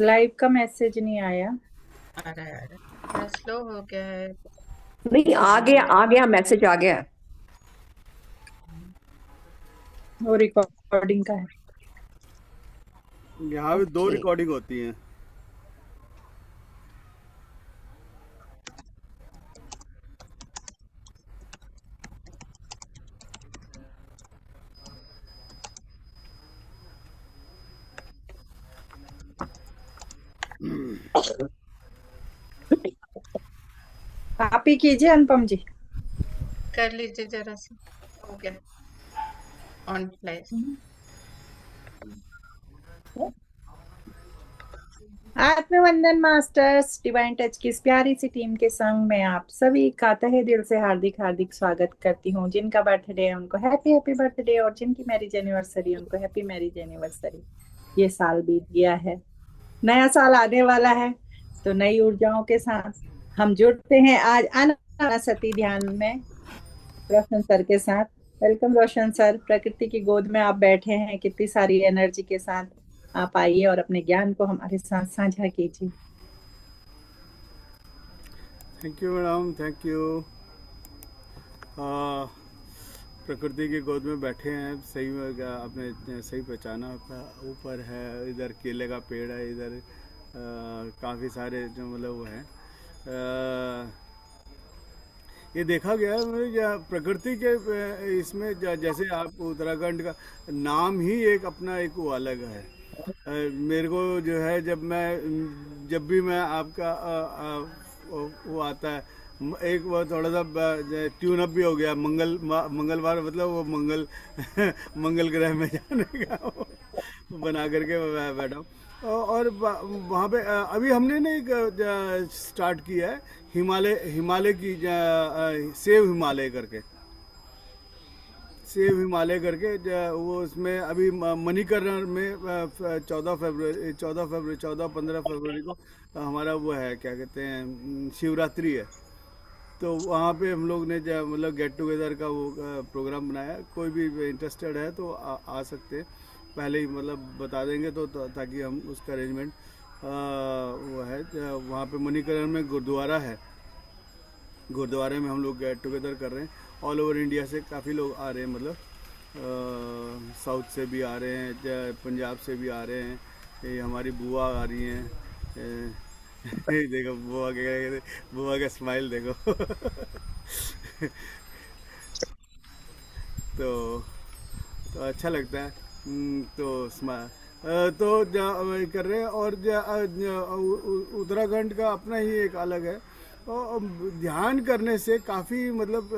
Live का message नहीं आया। आ रहा है, आ रहा है। थोड़ा स्लो हो गया है। नहीं, आ गया मैसेज आ गया। वो रिकॉर्डिंग का है। यहाँ भी दो ओके। रिकॉर्डिंग होती हैं। आप ही कीजिए अनुपम जी। कर लीजिए जरा सा। हो गया on live. Atmavandan masters divine touch की इस प्यारी सी टीम के संग मैं आप सभी का तहे दिल से हार्दिक हार्दिक स्वागत करती हूँ। जिनका बर्थडे है उनको हैप्पी हैप्पी बर्थडे, और जिनकी मैरिज एनिवर्सरी उनको हैप्पी मैरिज एनिवर्सरी। ये साल बीत गया है, नया साल आने वाला है, तो नई ऊर्जाओं के साथ हम जुड़ते हैं आज अनासती ध्यान में रोशन सर के साथ। वेलकम रोशन सर, प्रकृति की गोद में आप बैठे हैं कितनी सारी एनर्जी के साथ। आप आइए और अपने ज्ञान को हमारे साथ साझा कीजिए। Thank you madam, thank you. प्रकृति की गोद में बैठे हैं, सही में आपने सही पहचाना। ऊपर है, इधर केले का पेड़ है, इधर काफ़ी सारे जो मतलब वो हैं। ये देखा गया है प्रकृति के इसमें जैसे आप उत्तराखंड का नाम ही एक अपना एक वो अलग है। मेरे को जो है जब भी मैं आपका वो आता है, एक वो थोड़ा सा ट्यून अप भी हो गया। मंगलवार मतलब वो मंगल मंगल ग्रह में जाने का वो बना करके मैं बैठा हूँ। और वहाँ पे अभी हमने ना एक स्टार्ट किया है, हिमालय हिमालय की सेव हिमालय करके। सेव हिमालय करके वो उसमें अभी मणिकर्ण में 14 फरवरी 14 15 को हमारा वो है, क्या कहते हैं, शिवरात्रि है। तो वहाँ पे हम लोग ने मतलब गेट टुगेदर का वो प्रोग्राम बनाया। कोई भी इंटरेस्टेड है तो आ सकते हैं। पहले ही मतलब बता देंगे ताकि हम उसका अरेंजमेंट वो है। वहाँ पे मणिकरण में गुरुद्वारा है, गुरुद्वारे में हम लोग गेट टुगेदर कर रहे हैं। ऑल ओवर इंडिया से काफ़ी लोग आ रहे हैं, मतलब साउथ से भी आ रहे हैं, पंजाब से भी आ रहे हैं। ये हमारी बुआ आ रही हैं। देखो बुआ के, बुआ का स्माइल देखो। तो तो अच्छा लगता है। तो कर रहे हैं। और उत्तराखंड का अपना ही एक अलग है। और ध्यान करने से काफ़ी मतलब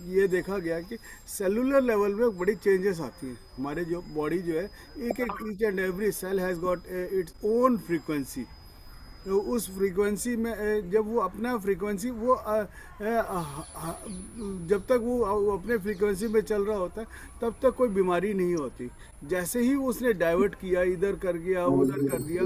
ये देखा गया कि सेलुलर लेवल में बड़ी चेंजेस आती हैं। हमारे जो बॉडी जो है, एक एक each and every cell has got its own frequency. तो उस फ्रीक्वेंसी में जब वो अपना फ्रीक्वेंसी वो जब तक वो अपने फ्रीक्वेंसी में चल रहा होता है तब तक कोई बीमारी नहीं होती। जैसे ही उसने डाइवर्ट किया, इधर कर दिया उधर कर दिया,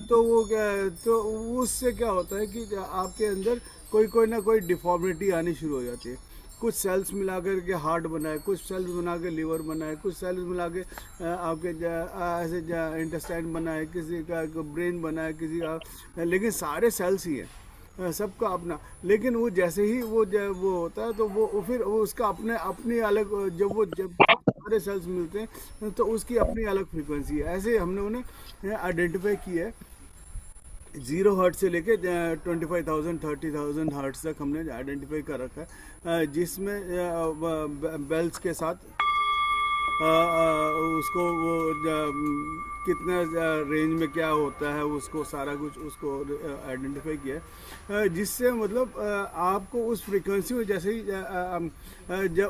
तो उससे क्या होता है कि आपके अंदर कोई कोई ना कोई डिफॉर्मिटी आनी शुरू हो जाती है। कुछ सेल्स मिला कर के हार्ट बनाए, कुछ सेल्स बना के लीवर बनाए, कुछ सेल्स मिला के आपके ऐसे इंटेस्टाइन बनाए, किसी का ब्रेन बनाए, किसी का, लेकिन सारे सेल्स ही हैं, सबका अपना। लेकिन वो जैसे ही वो होता है तो वो फिर वो उसका अपने अपनी अलग, जब सारे सेल्स मिलते हैं तो उसकी अपनी अलग फ्रीक्वेंसी है। ऐसे हमने उन्हें आइडेंटिफाई किया है। 0 हर्ट से लेके 25,000 30,000 हर्ट्स तक हमने आइडेंटिफाई कर रखा है, जिसमें बेल्स के साथ उसको वो कितना रेंज में क्या होता है, उसको सारा कुछ उसको आइडेंटिफाई किया है। जिससे मतलब आपको उस फ्रीक्वेंसी में जैसे ही जब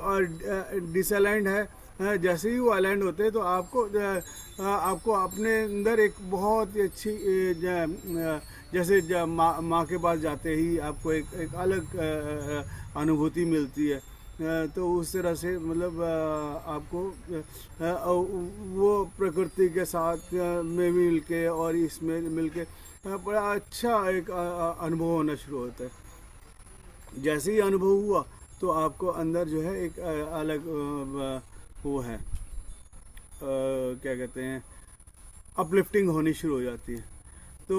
डिसअलाइंड है, जैसे ही वो अलाइंड होते हैं तो आपको अपने अंदर एक बहुत ही अच्छी जैसे माँ के पास जाते ही आपको एक अलग अनुभूति मिलती है। तो उस तरह से मतलब आपको वो प्रकृति के साथ में मिल के और इसमें मिल के बड़ा अच्छा एक अनुभव होना शुरू होता है। जैसे ही अनुभव हुआ तो आपको अंदर जो है एक अलग वो है, क्या कहते हैं, अपलिफ्टिंग होनी शुरू हो जाती है। तो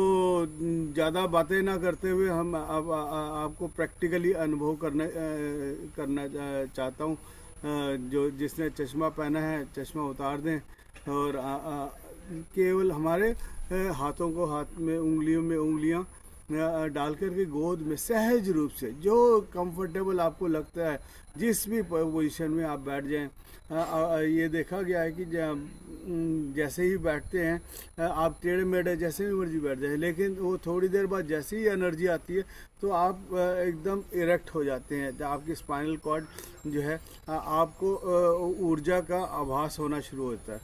ज़्यादा बातें ना करते हुए हम आपको प्रैक्टिकली अनुभव करना चाहता हूँ। जो जिसने चश्मा पहना है चश्मा उतार दें और केवल हमारे हाथों को हाथ में उंगलियां डाल करके गोद में सहज रूप से जो कंफर्टेबल आपको लगता है जिस भी पोजीशन में आप बैठ जाएं। ये देखा गया है कि जैसे ही बैठते हैं आप टेढ़े मेढ़े जैसे भी मर्जी बैठ जाएं, लेकिन वो थोड़ी देर बाद जैसे ही एनर्जी आती है तो आप एकदम इरेक्ट हो जाते हैं। तो आपकी स्पाइनल कॉर्ड जो है आपको ऊर्जा का आभास होना शुरू होता है।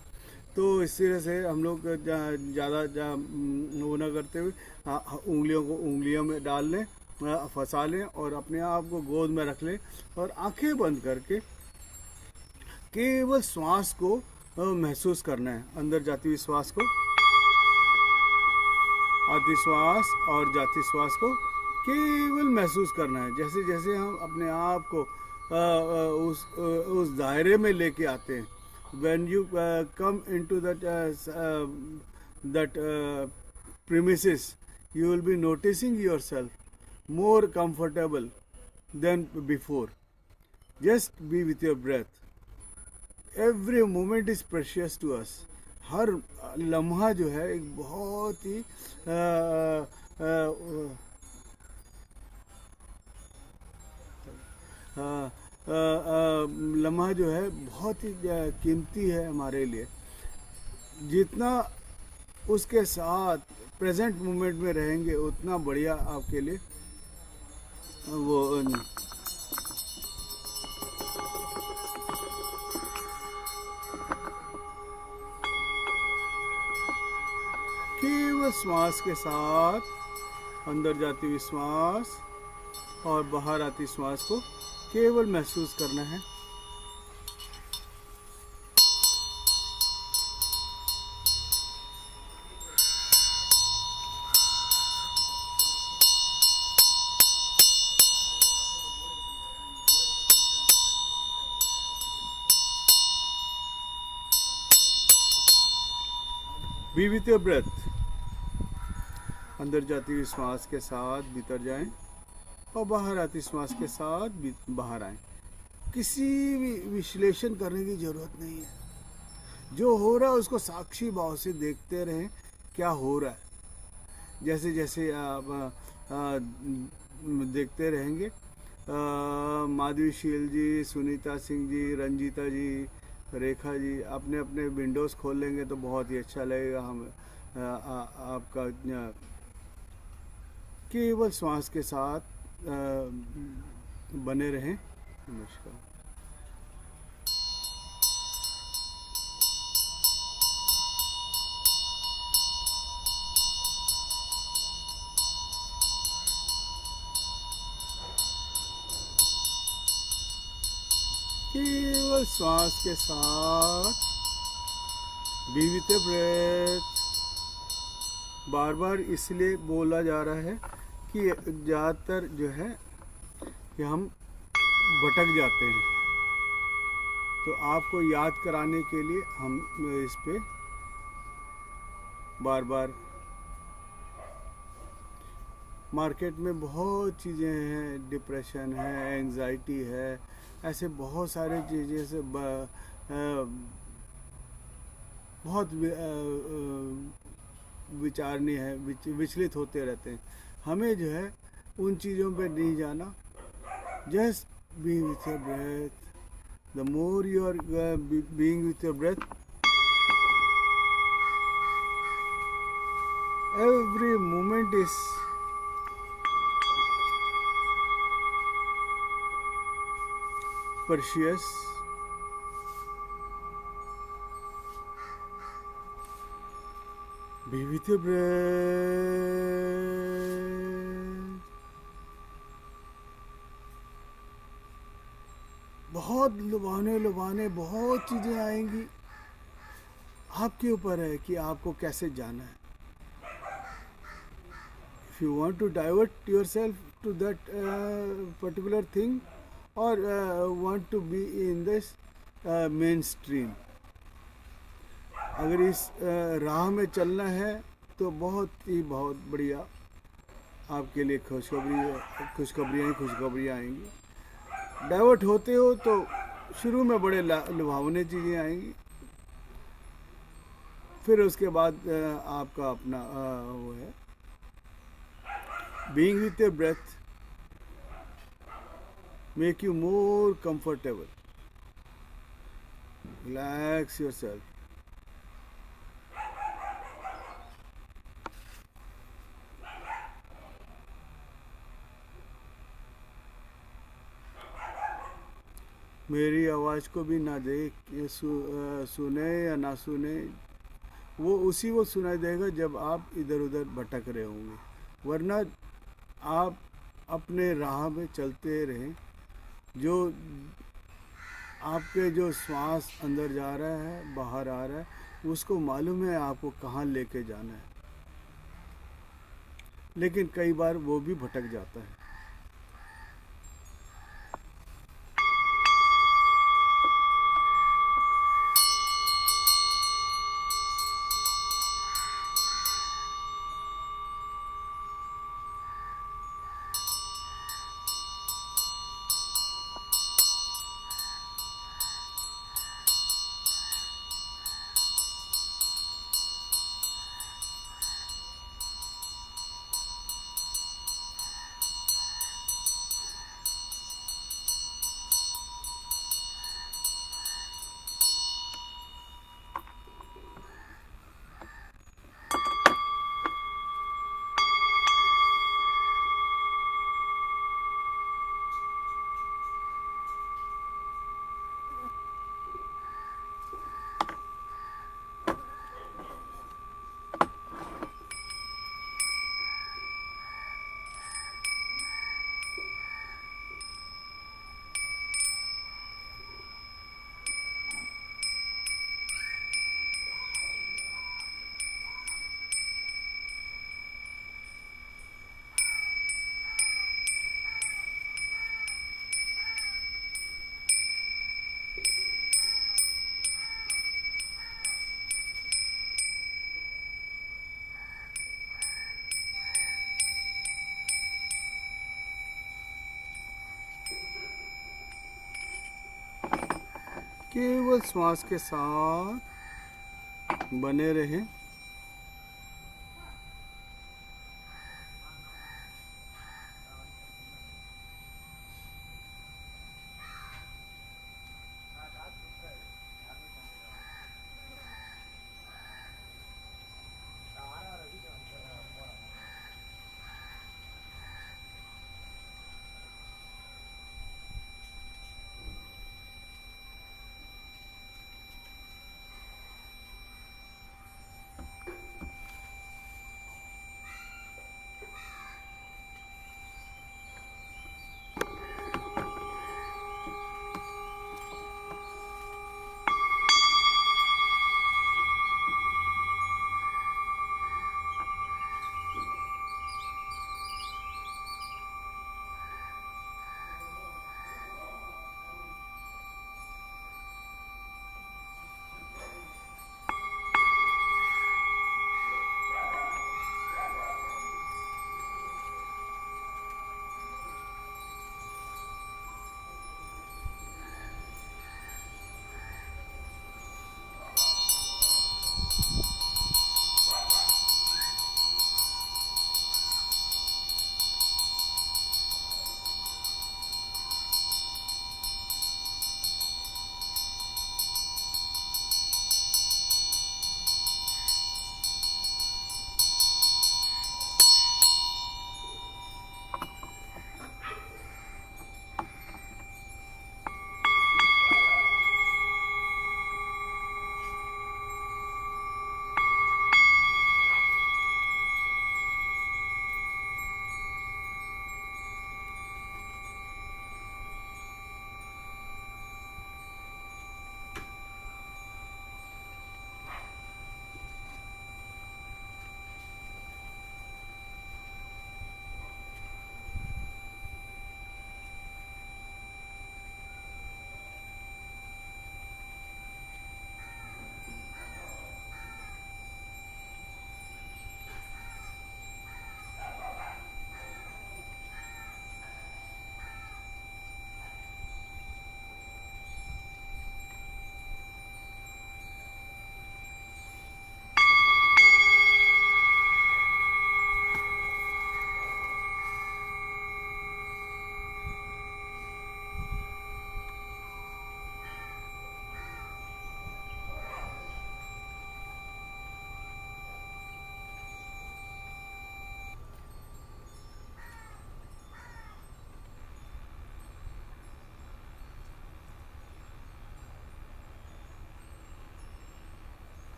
तो इस तरह से हम लोग ज़्यादा वो ना करते हुए उंगलियों को उंगलियों में डाल लें, फंसा लें और अपने आप को गोद में रख लें और आंखें बंद करके केवल श्वास को महसूस करना है। अंदर जाती हुई श्वास को, आती श्वास और जाती श्वास को केवल महसूस करना है। जैसे जैसे हम अपने आप को उस दायरे में लेके आते हैं, when you come into that premises, you will be noticing yourself more comfortable than before. Just be with your breath. Every moment is precious to us. हर लम्हा जो है एक बहुत ही लम्हा जो है बहुत ही कीमती है हमारे लिए। जितना उसके साथ प्रेजेंट मोमेंट में रहेंगे उतना बढ़िया आपके लिए वो केवल श्वास के साथ अंदर जाती हुई श्वास और बाहर आती श्वास को केवल महसूस करना है। Be with your breath. अंदर जाती हुई श्वास के साथ भीतर जाएं और बाहर आती श्वास के साथ बाहर आएं। किसी भी विश्लेषण करने की जरूरत नहीं है। जो हो रहा है उसको साक्षी भाव से देखते रहें क्या हो रहा है। जैसे जैसे आप देखते रहेंगे माधवीशील जी, सुनीता सिंह जी, रंजीता जी, रेखा जी अपने अपने विंडोज़ खोल लेंगे तो बहुत ही अच्छा लगेगा। हम आपका केवल श्वास के साथ बने रहें। नमस्कार। केवल श्वास के साथ बी विथ ए ब्रेथ। बार बार इसलिए बोला जा रहा है कि ज़्यादातर जो है कि हम भटक जाते हैं, तो आपको याद कराने के लिए हम इस पे बार बार। मार्केट में बहुत चीज़ें हैं, डिप्रेशन है, एंजाइटी है, ऐसे बहुत सारे चीज़ें से बहुत विचारनीय है, विचलित होते रहते हैं। हमें जो है उन चीज़ों पे नहीं जाना। Just be with your breath. The more you are being with your breath, every moment is precious. Be with your breath. बहुत लुभाने बहुत चीजें आएंगी। आपके ऊपर है कि आपको कैसे जाना है। If you want to divert yourself to that particular thing or want to be in this mainstream, अगर इस राह में चलना है तो बहुत बढ़िया आपके लिए खुशखबरियाँ ही खुशखबरियाँ आएंगी। डाइवर्ट होते हो तो शुरू में बड़े लुभावने चीज़ें आएंगी, फिर उसके बाद आपका अपना वो है being with your breath make you more comfortable, relax yourself. मेरी आवाज़ को भी ना देख सुने या ना सुने, वो उसी को सुनाई देगा जब आप इधर उधर भटक रहे होंगे, वरना आप अपने राह में चलते रहें। जो आपके जो श्वास अंदर जा रहा है बाहर आ रहा है उसको मालूम है आपको कहाँ लेके जाना है, लेकिन कई बार वो भी भटक जाता है। केवल श्वास के साथ बने रहें।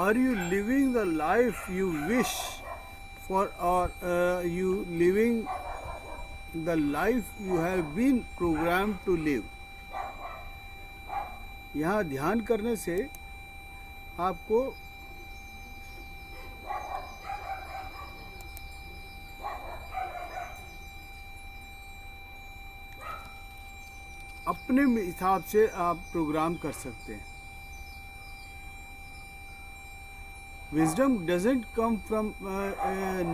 Are you living the life you wish for, or you living the life you have been programmed to live? यहाँ ध्यान करने से आपको अपने हिसाब से आप प्रोग्राम कर सकते हैं. Wisdom doesn't come from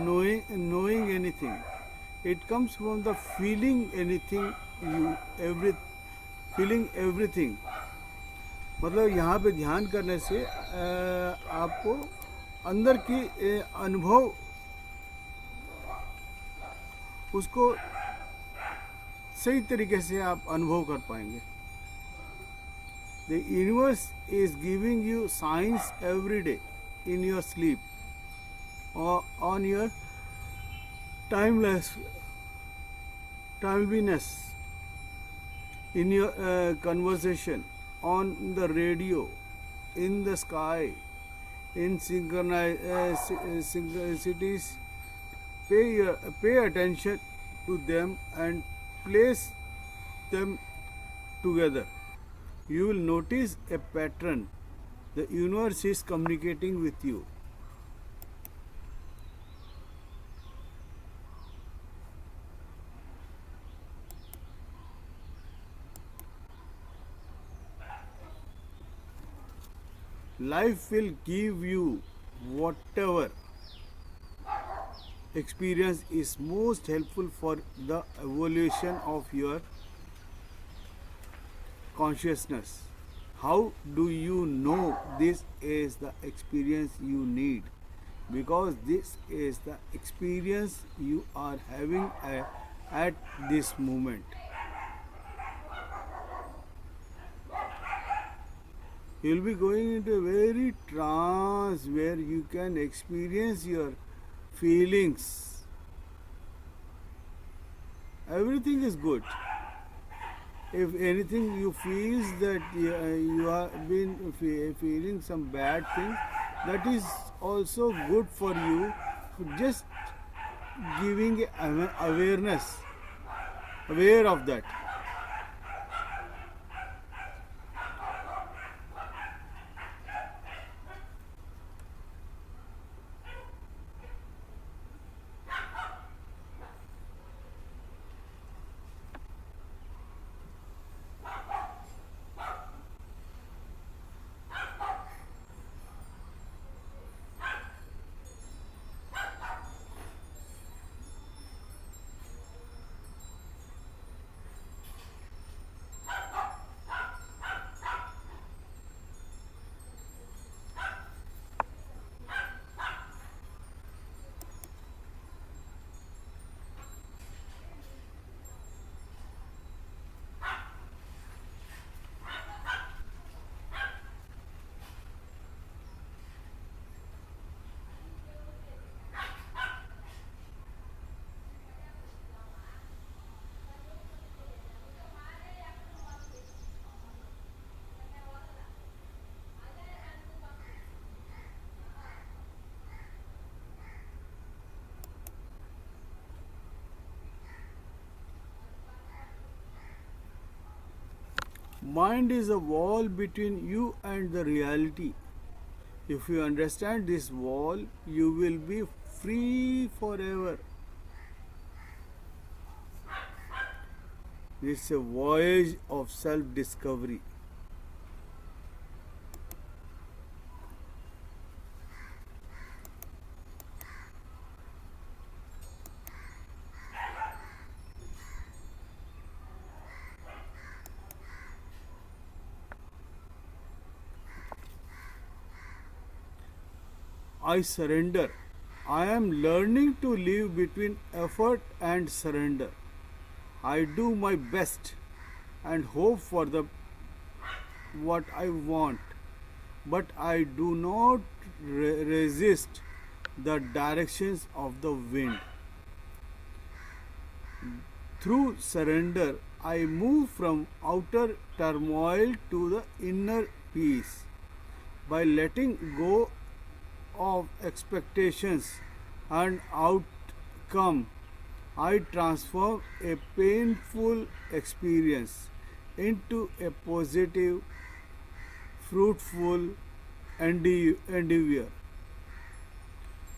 knowing anything. It comes from the feeling feeling everything. मतलब यहाँ पे ध्यान करने से आपको अंदर की अनुभव उसको सही तरीके से आप अनुभव कर पाएंगे. The universe is giving you signs every day in your sleep or on your timeliness, in your conversation, on the radio, in the sky, in synchronicities. Pay attention to them and place them together. You will notice a pattern. The universe is communicating with you. Life will give you whatever experience is most helpful for the evolution of your consciousness. How do you know this is the experience you need? Because this is the experience you are having at this moment. You will be going into a very trance where you can experience your feelings. Everything is good. If anything you feel that you have been feeling some bad things, that is also good for you. Just giving awareness, aware of that. Mind is a wall between you and the reality. If you understand this wall, you will be free forever. It's a voyage of self-discovery. I surrender. I am learning to live between effort and surrender. I do my best and hope for what I want, but I do not resist the directions of the wind. Through surrender, I move from outer turmoil to the inner peace. By letting go of expectations and outcome, I transform a painful experience into a positive, fruitful endeavor.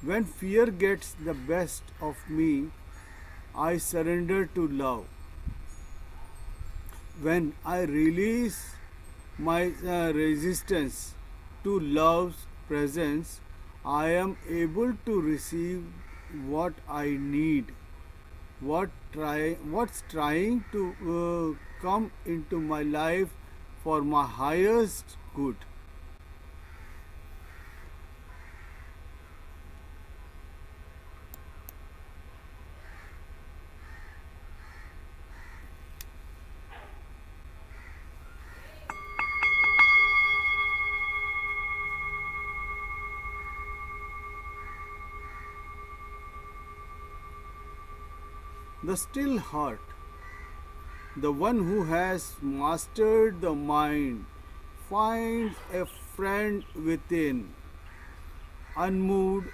When fear gets the best of me, I surrender to love. When I release my resistance to love's presence, I am able to receive what I need, what's trying to come into my life for my highest good. The still heart, the one who has mastered the mind, finds a friend within, unmoved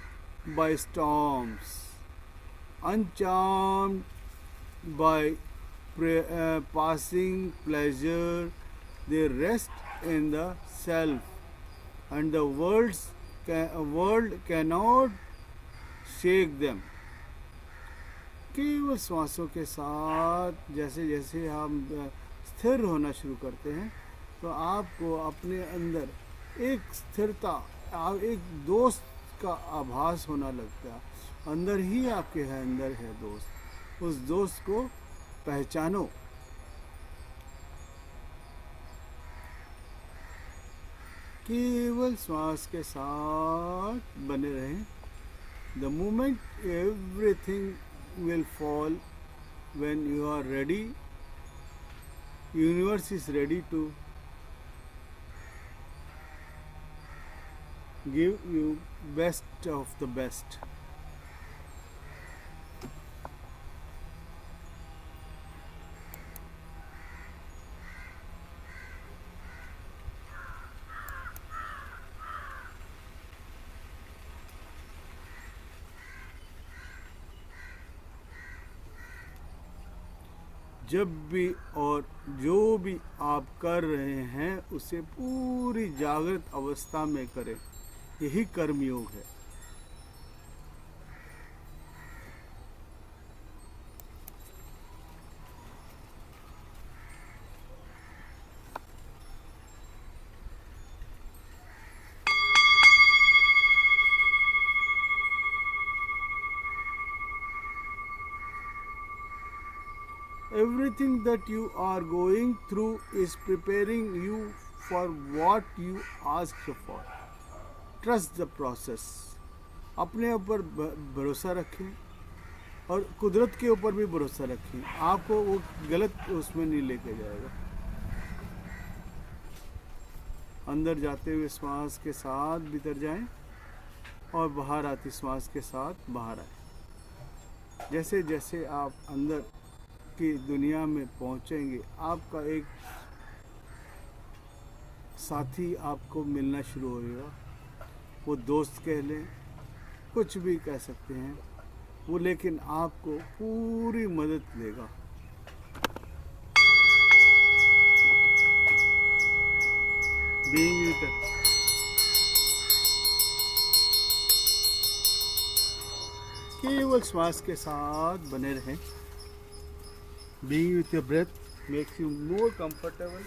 by storms, uncharmed by passing pleasure. They rest in the self, and the world cannot shake them. केवल श्वासों के साथ जैसे जैसे हम स्थिर होना शुरू करते हैं, तो आपको अपने अंदर एक स्थिरता, एक दोस्त का आभास होना लगता है। अंदर ही आपके है, अंदर है दोस्त। उस दोस्त को पहचानो। केवल श्वास के साथ बने रहें। The moment everything will fall, when you are ready, universe is ready to give you best of the best. जब भी और जो भी आप कर रहे हैं उसे पूरी जागृत अवस्था में करें। यही कर्मयोग है। Everything that you are going through is preparing you for what you asked for. Trust the process. अपने ऊपर भरोसा रखें और कुदरत के ऊपर भी भरोसा रखें। आपको वो गलत उसमें नहीं लेके जाएगा। अंदर जाते हुए श्वास के साथ भीतर जाएं और बाहर आती श्वास के साथ बाहर आए। जैसे जैसे आप अंदर की दुनिया में पहुंचेंगे, आपका एक साथी आपको मिलना शुरू होगा। वो दोस्त कह लें, कुछ भी कह सकते हैं वो, लेकिन आपको पूरी मदद देगा। Being with it. केवल श्वास के साथ बने रहें। Being with your breath makes you more comfortable.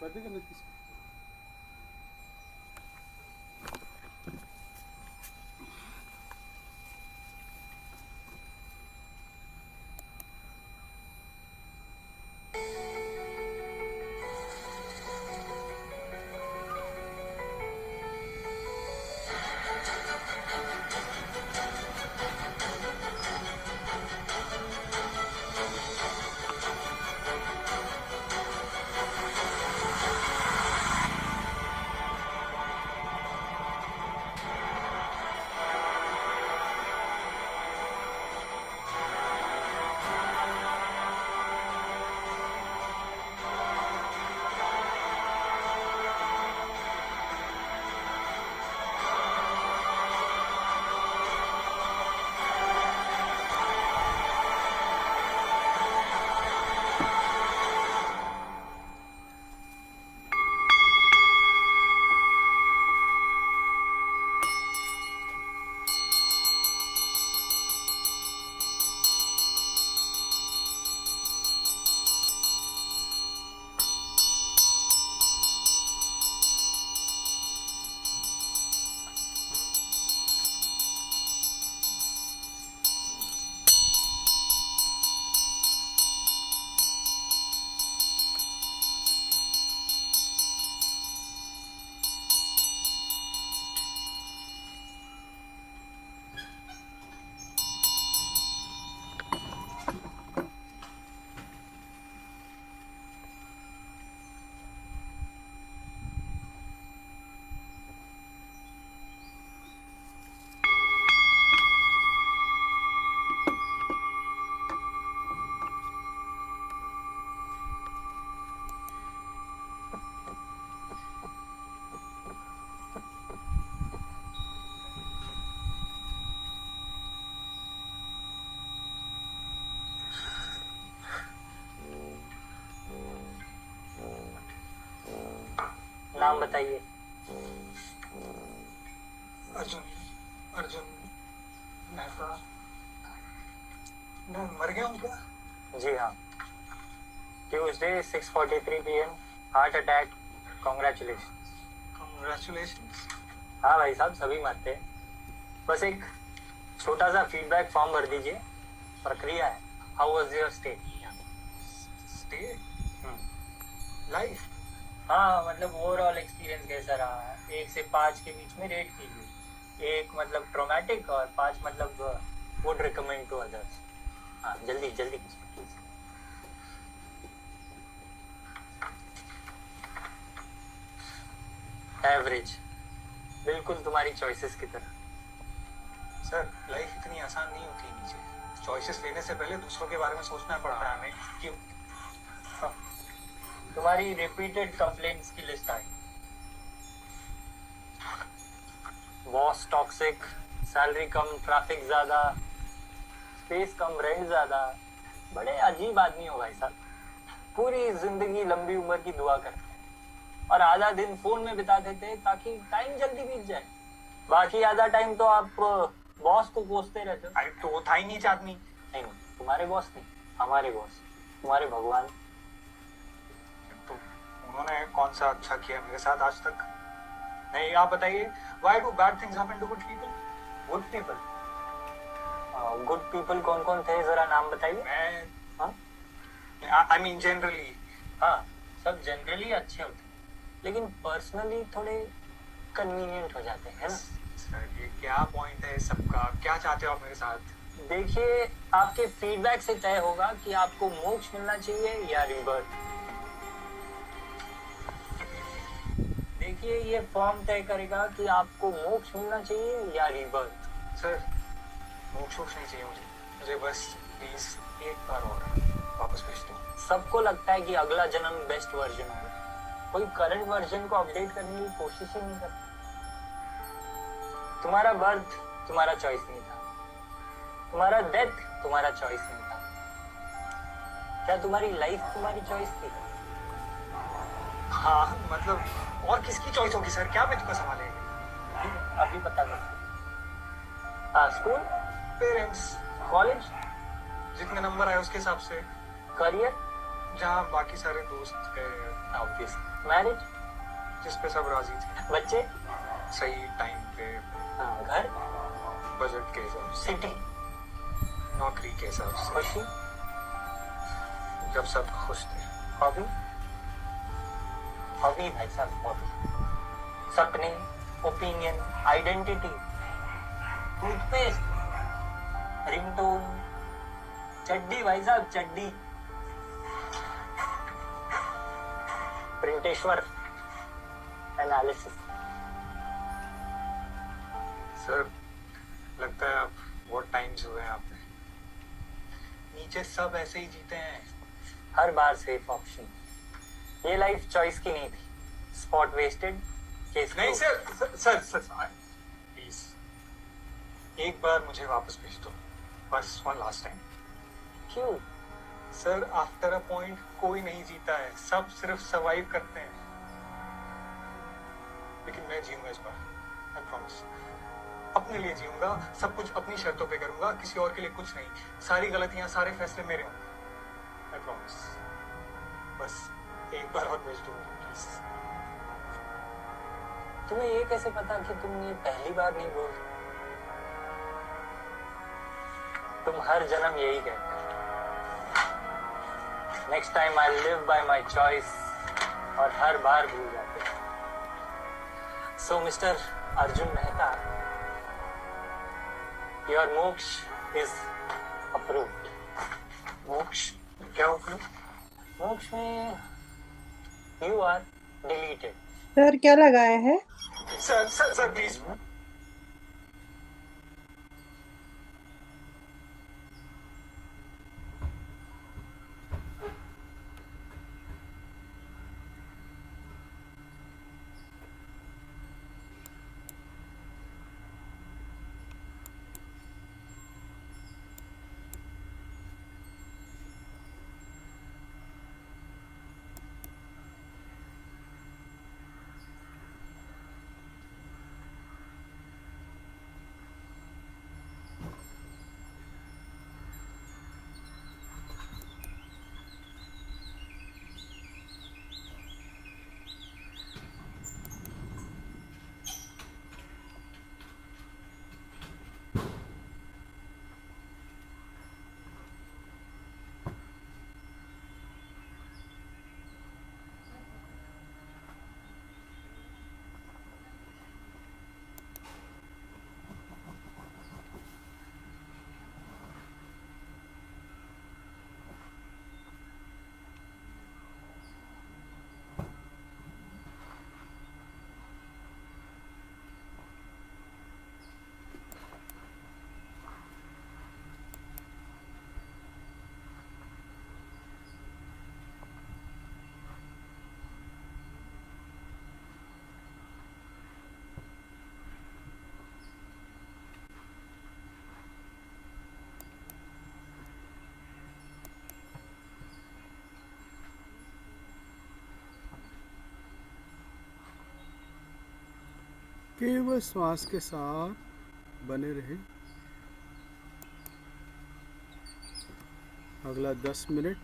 कर देगा ना किसी नाम बताइए। अर्जुन। अर्जुन मेहता। मैं मर गया हूँ क्या? जी हाँ, Tuesday 6:43 PM, heart attack. Congratulation. Congratulations। हाँ भाई साहब, सभी मरते हैं। बस एक छोटा सा फीडबैक फॉर्म भर दीजिए, प्रक्रिया है। How was your stay? Stay? Life? हाँ, मतलब ओवरऑल एक्सपीरियंस कैसा रहा? 1 से 5 के बीच में रेट कीजिए। 1 मतलब ट्रॉमेटिक और 5 मतलब वुड रिकमेंड टू अदर्स। हाँ, जल्दी जल्दी कीजिए प्लीज। एवरेज, बिल्कुल तुम्हारी चॉइसेस की तरह। सर, लाइफ इतनी आसान नहीं होती नीचे। चॉइसेस लेने से पहले दूसरों के बारे में सोचना पड़ता है हमें। क्यों? तुम्हारी रिपीटेड कंप्लेंट्स की लिस्ट आई। बॉस टॉक्सिक, सैलरी कम, ट्रैफिक ज्यादा, स्पेस कम, रेंट ज्यादा। बड़े अजीब आदमी हो भाई साहब। पूरी जिंदगी लंबी उम्र की दुआ करते हैं और आधा दिन फोन में बिता देते हैं ताकि टाइम जल्दी बीत जाए। बाकी आधा टाइम तो आप बॉस को कोसते रहते हो। अरे तो वो था ही नीच आदमी। नहीं, तुम्हारे बॉस नहीं, हमारे बॉस, तुम्हारे भगवान। तो उन्होंने कौन सा अच्छा किया मेरे साथ आज तक? नहीं, आप बताइए। Why do bad things happen to good people? Good people? Good people कौन कौन थे, जरा नाम बताइए। मैं हाँ I mean generally। हाँ, सब जनरली अच्छे होते हैं, लेकिन पर्सनली थोड़े कन्वीनियंट हो जाते हैं, है ना? सर, ये क्या पॉइंट है सबका? क्या चाहते हो आप मेरे साथ? देखिए, आपके फीडबैक से तय होगा कि आपको मोक्ष मिलना चाहिए या रिबर्थ। देखिए, ये फॉर्म तय करेगा कि आपको मोक्ष मिलना चाहिए या रिबर्थ। सर, मोक्ष नहीं चाहिए मुझे बस प्लीज एक बार और वापस भेज दो। सबको लगता है कि अगला जन्म बेस्ट वर्जन होगा, कोई करंट वर्जन को अपडेट करने की कोशिश ही नहीं करता। तुम्हारा बर्थ तुम्हारा चॉइस नहीं था, तुम्हारा डेथ तुम्हारा चॉइस नहीं था। क्या तुम्हारी लाइफ तुम्हारी चॉइस थी? हाँ, मतलब और किसकी चॉइस होगी सर? क्या मैं तुमको संभालेगा? अभी पता कर। हाँ, स्कूल, पेरेंट्स, कॉलेज, जितने नंबर आए उसके हिसाब से। करियर, जहाँ बाकी सारे दोस्त गए, ऑब्वियस। मैरिज? जिस पे सब राजी थे, बच्चे? सही टाइम पे, हाँ। घर? बजट के हिसाब से, सिटी? नौकरी के हिसाब से, खुशी? जब सब खुश थे। हॉबी? हॉबी भाई साहब, हॉबी। सपने, ओपिनियन, आइडेंटिटी, टूथपेस्ट, रिंगटोन, चड्डी भाई साहब, चड्डी। प्रिंटेश्वर एनालिसिस। सर लगता है आप बहुत टाइम्स हुए हैं आप पे, नीचे सब ऐसे ही जीते हैं। हर बार सेफ ऑप्शन। ये लाइफ चॉइस की नहीं थी। स्पॉट वेस्टेड, केस नहीं closed। सर प्लीज एक बार मुझे वापस भेज दो, बस वन लास्ट टाइम। क्यों? सर आफ्टर अ पॉइंट कोई नहीं जीता है, सब सिर्फ सरवाइव करते हैं। लेकिन मैं जीऊंगा इस बार, आई प्रॉमिस। अपने लिए जीऊंगा, सब कुछ अपनी शर्तों पे करूंगा, किसी और के लिए कुछ नहीं। सारी गलतियां, सारे फैसले मेरे होंगे, आई प्रॉमिस। बस एक बार और भेज दो प्लीज। तुम्हें ये कैसे पता कि तुम ये पहली बार नहीं बोल रहे? तुम हर जन्म यही कहते हो, next time I live by my choice, और हर बार भूल जाते हो। सो मिस्टर अर्जुन मेहता, योर मोक्ष इज अप्रूव्ड। मोक्ष क्या होगा? मोक्ष में यू आर डिलीटेड। सर क्या लगाया है? Sir please. केवल श्वास के साथ बने रहे। अगला 10 minute.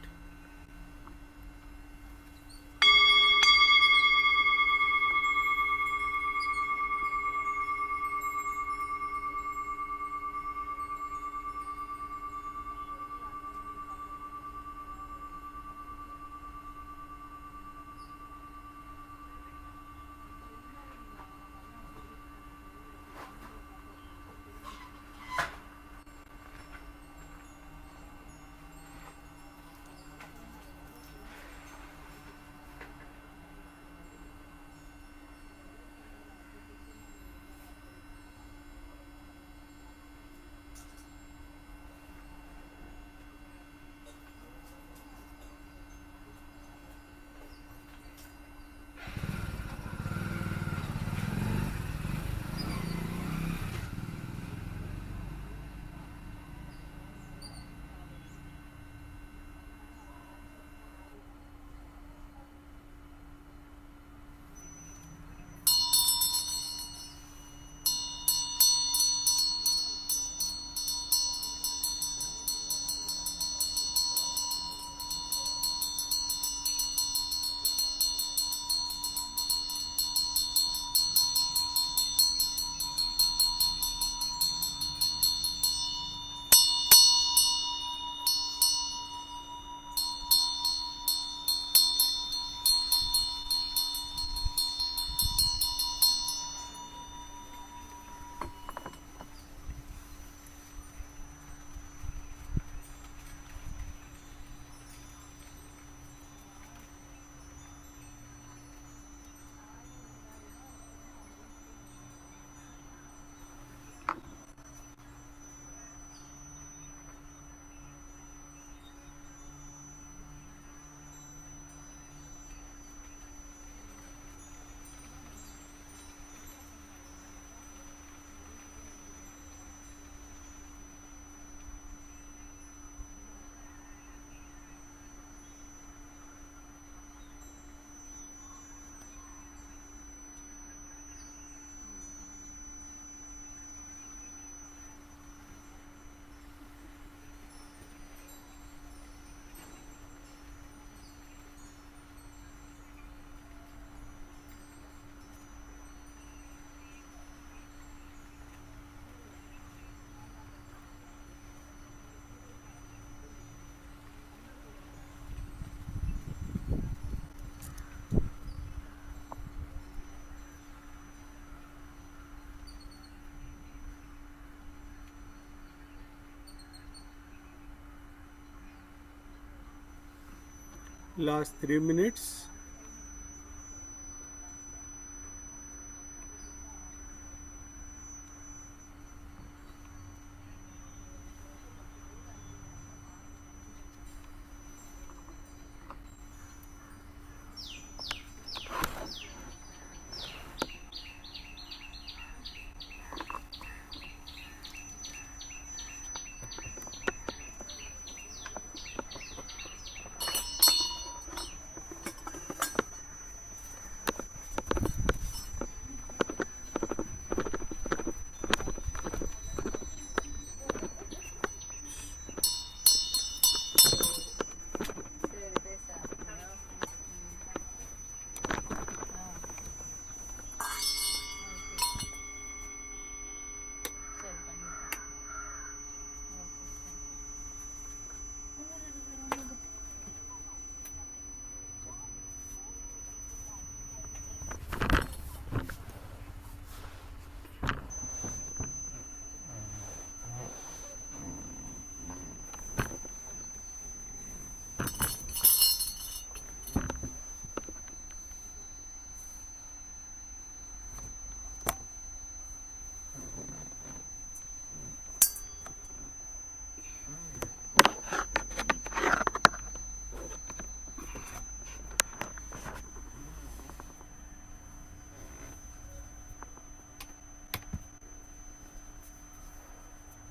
Last 3 minutes.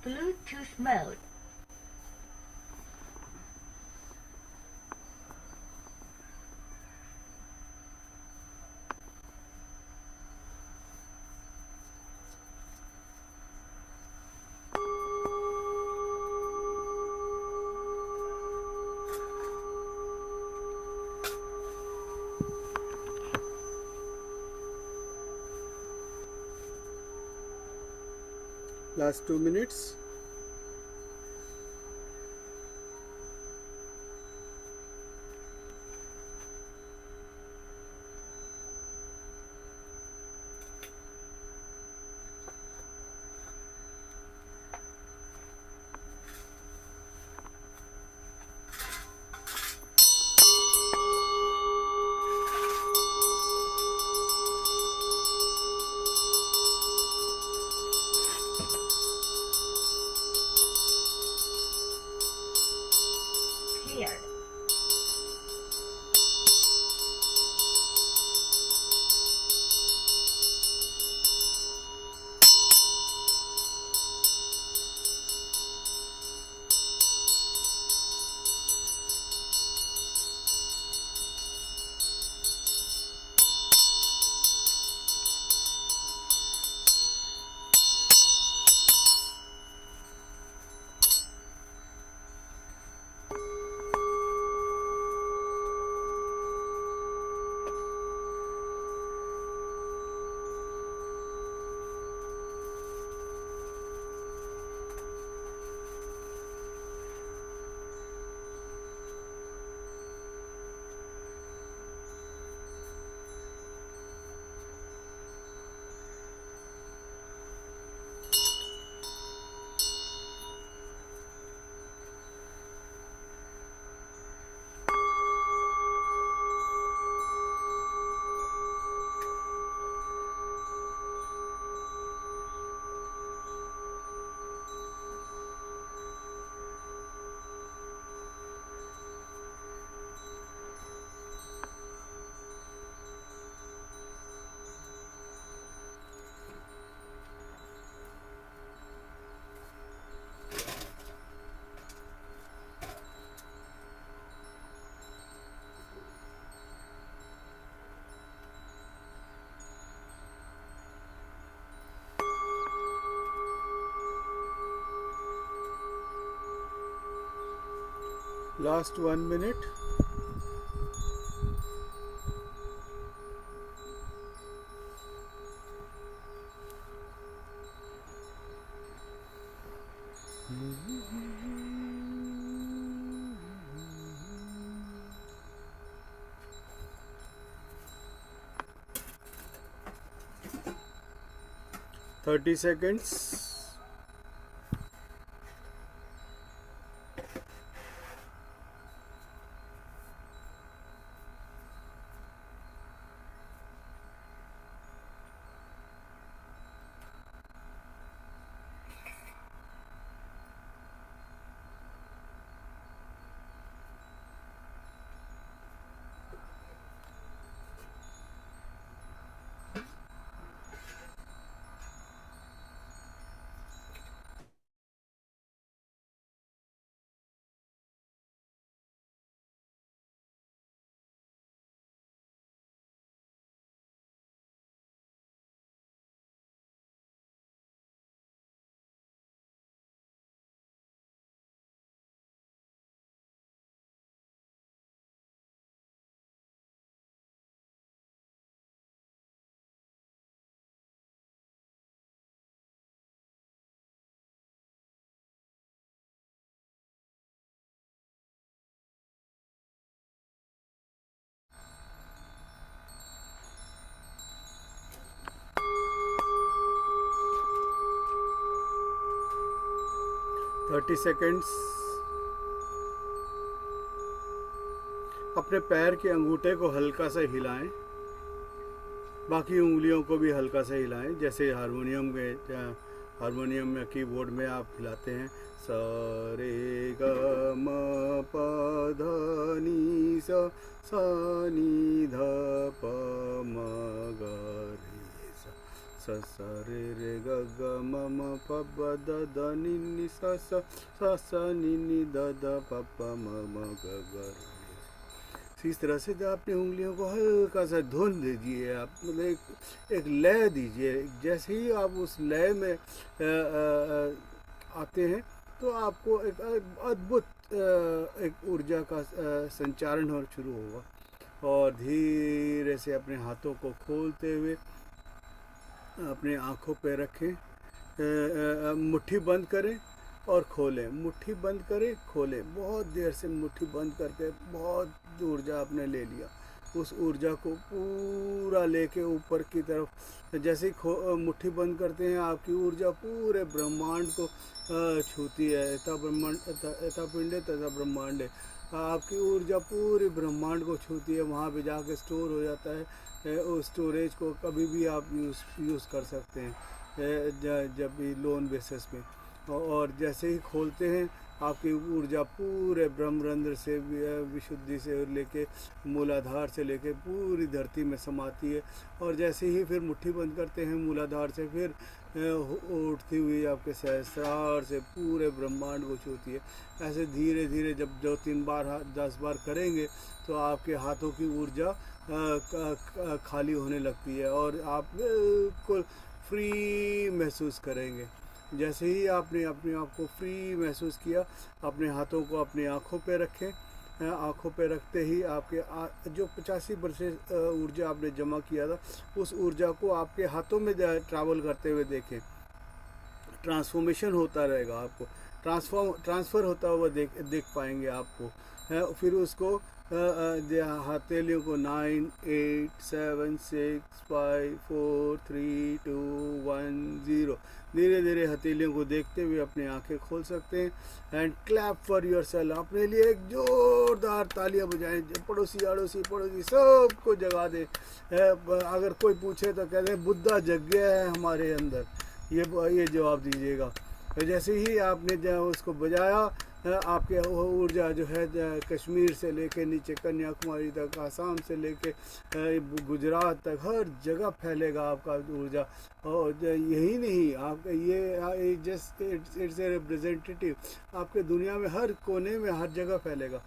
Bluetooth mode. Last 2 minutes. Clear. Last 1 minute. Thirty seconds. 30 seconds. अपने पैर के अंगूठे को हल्का सा हिलाएं, बाकी उंगलियों को भी हल्का सा हिलाएं, जैसे हारमोनियम में कीबोर्ड में आप हिलाते हैं। सा रे ग म प ध नि सा नी ध प म ग रे सा रे रे ग ग म म प ब द द नि सा सा नि द द प प म म ग ग रे। इस तरह से जब अपनी उंगलियों को हल्का सा धुन दीजिए, आप मतलब एक लय दीजिए। जैसे ही आप उस लय में आते हैं तो आपको एक अद्भुत एक ऊर्जा का संचारण हो शुरू होगा। और धीरे से अपने हाथों को खोलते हुए अपने आँखों पे रखें, मुट्ठी बंद करें और खोलें, मुट्ठी बंद करें खोलें। बहुत देर से मुट्ठी बंद करके बहुत ऊर्जा आपने ले लिया, उस ऊर्जा को पूरा लेके ऊपर की तरफ जैसे ही मुट्ठी बंद करते हैं, आपकी ऊर्जा पूरे ब्रह्मांड को छूती है। यथा ब्रह्मांड यथा पिंडे तथा ब्रह्मांडे, आपकी ऊर्जा पूरे ब्रह्मांड को छूती है, वहाँ पे जाके स्टोर हो जाता है। उस स्टोरेज को कभी भी आप यूज़ कर सकते हैं जब भी लोन बेसिस पे। और जैसे ही खोलते हैं, आपकी ऊर्जा पूरे ब्रह्मरंध्र से विशुद्धि से लेके मूलाधार से लेके पूरी धरती में समाती है। और जैसे ही फिर मुट्ठी बंद करते हैं मूलाधार से, फिर उठती हुई आपके सहस्रार से पूरे ब्रह्मांड को छूती है। ऐसे धीरे धीरे जब 2-3 बार 10 बार करेंगे तो आपके हाथों की ऊर्जा खाली होने लगती है और आप बिल्कुल फ्री महसूस करेंगे। जैसे ही आपने अपने आप को फ्री महसूस किया, अपने हाथों को अपनी आँखों पे रखें। आँखों पे रखते ही आपके जो 85% ऊर्जा आपने जमा किया था, उस ऊर्जा को आपके हाथों में ट्रैवल करते हुए देखें। ट्रांसफॉर्मेशन होता रहेगा, आपको ट्रांसफ़र होता हुआ देख पाएंगे आपको। फिर उसको हथेलियों को 9, 8, 7, 6, 5, 4, 3, 2, 1, 0 धीरे धीरे हथेलियों को देखते हुए अपनी आंखें खोल सकते हैं। And clap for your self, अपने लिए एक जोरदार तालियां बजाएं। पड़ोसी अड़ोसी पड़ोसी सबको जगा दें। अगर कोई पूछे तो कहते हैं बुद्धा जग गया है हमारे अंदर, ये जवाब दीजिएगा। जैसे ही आपने उसको बजाया, आपके ऊर्जा जो है कश्मीर से लेके नीचे कन्याकुमारी तक, आसाम से लेके गुजरात तक, हर जगह फैलेगा आपका ऊर्जा। और यही नहीं, आप ये जस्ट इट्स ए रिप्रेजेंटेटिव, आपके दुनिया में हर कोने में हर जगह फैलेगा।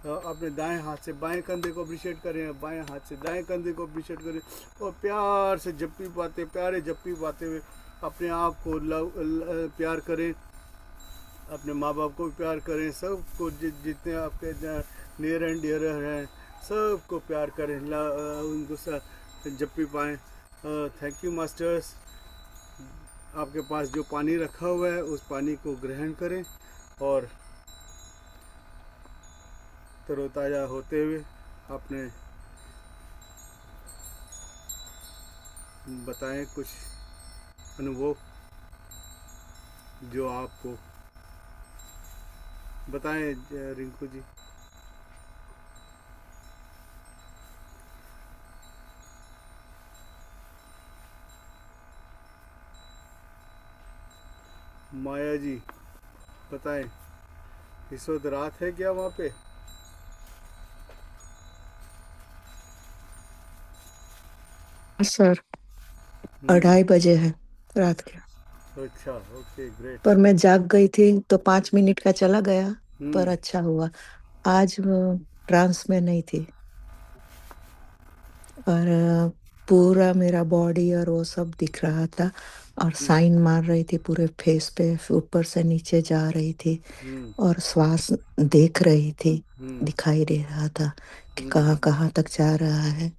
अपने दाएं हाथ से बाएं कंधे को अप्रिशिएट करें, बाएं हाथ से दाएं कंधे को अप्रिशिएट करें और प्यार से प्यारे जप्पी पाते हुए अपने आप को प्यार करें, अपने माँ बाप को भी प्यार करें, सबको जितने आपके नियर एंड डियर हैं सबको प्यार करें, उनको जप्पी पाएँ। Thank you masters. आपके पास जो पानी रखा हुआ है उस पानी को ग्रहण करें और तरोताज़ा होते हुए अपने बताएं कुछ अनुभव जो आपको बताएं रिंकू जी। माया जी बताएं, इस वक्त रात है क्या वहाँ पे? सर 2:30 बजे है रात के। अच्छा, ओके, ग्रेट। पर मैं जाग गई थी तो 5 मिनट का चला गया, पर अच्छा हुआ। आज ट्रांस में नहीं थी और पूरा मेरा बॉडी और वो सब दिख रहा था और साइन मार रही थी पूरे फेस पे, ऊपर से नीचे जा रही थी और श्वास देख रही थी, दिखाई दे रहा था कि कहाँ कहाँ तक जा रहा है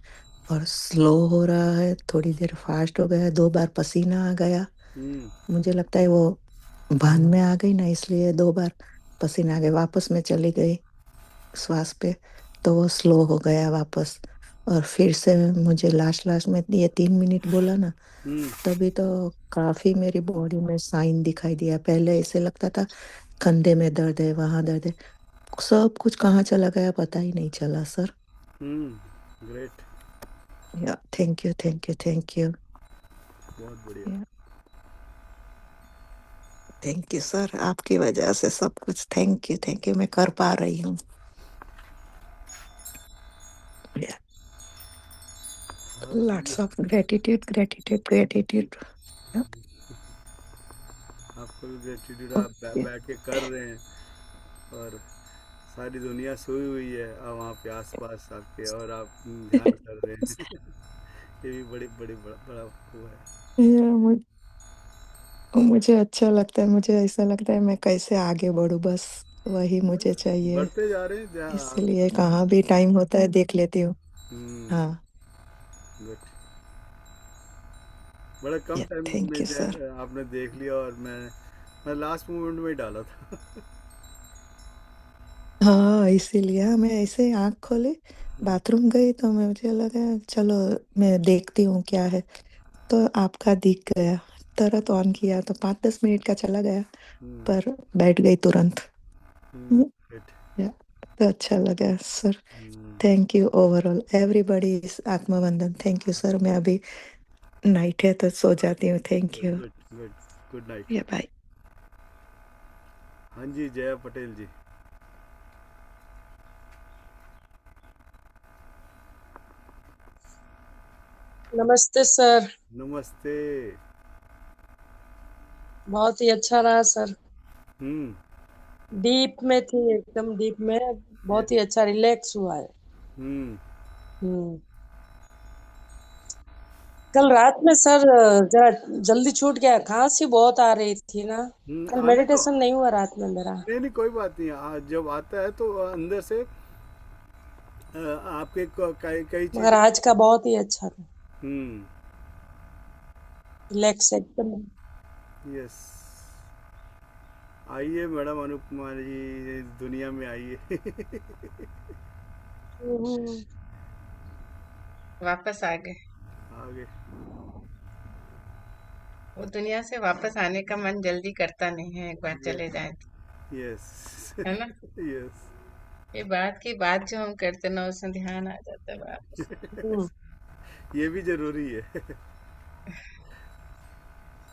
और स्लो हो रहा है, थोड़ी देर फास्ट हो गया, 2 बार पसीना आ गया। मुझे लगता है वो भान में आ गई ना, इसलिए 2 बार पसीना आ गया। वापस मैं चली गई श्वास पे तो वो स्लो हो गया वापस। और फिर से मुझे लास्ट में ये 3 मिनट बोला ना, तभी तो काफी मेरी बॉडी में साइन दिखाई दिया। पहले ऐसे लगता था कंधे में दर्द है, वहाँ दर्द है, सब कुछ कहाँ चला गया पता ही नहीं चला सर। ग्रेट, या thank you thank you thank you बहुत बढ़िया। थैंक यू सर, आपकी वजह से सब कुछ। थैंक यू मैं कर पा रही हूँ। Lots of gratitude gratitude gratitude. आपको भी ग्रेटिट्यूड, आप बैठ के कर रहे हैं और सारी दुनिया सोई हुई है और वहाँ पे आसपास आपके, और आप ध्यान कर रहे हैं। ये भी बड़ा हुआ है। मुझे अच्छा लगता है, मुझे ऐसा लगता है मैं कैसे आगे बढ़ूं, बस वही मुझे चाहिए। बढ़ते जा रहे हैं इसलिए कहाँ भी टाइम होता है देख लेती हूँ। हाँ गुड, बड़ा कम टाइम थैंक में यू सर। आपने देख लिया, और मैं लास्ट मोमेंट में ही डाला था। हाँ इसीलिए मैं ऐसे आँख खोली, बाथरूम गई तो मुझे लगा चलो मैं देखती हूँ क्या है, तो आपका दिख गया, तुरंत ऑन किया तो 5-10 मिनट का चला गया, पर बैठ गई तुरंत। या, तो अच्छा लगा sir. Thank you overall everybody is Atmavandan. Thank you sir, मैं अभी नाइट है तो सो जाती हूँ। Thank you. Good night. Yeah bye. हाँ जी, जया पटेल जी। नमस्ते सर। नमस्ते। बहुत ही अच्छा रहा सर। डीप में थी, एकदम डीप में, बहुत ही अच्छा रिलैक्स हुआ है। कल रात में सर जरा जल्दी छूट गया, खांसी बहुत आ रही थी ना, कल आने तो मेडिटेशन नहीं हुआ रात में मेरा। नहीं कोई बात नहीं, जब आता है तो अंदर से आपके कई मगर आज का बहुत ही अच्छा था, हम्म, रिलैक्स एकदम। यस, आइए मैडम अनूप कुमार जी, इस दुनिया में आइए। वापस आ गए। आगे वो दुनिया से वापस आने का मन जल्दी करता नहीं है, एक बार चले जाए तो, यस है ना। यस, ये बात की बात जो हम करते ना, उसमें ध्यान आ जाता है वापस। ये भी जरूरी है।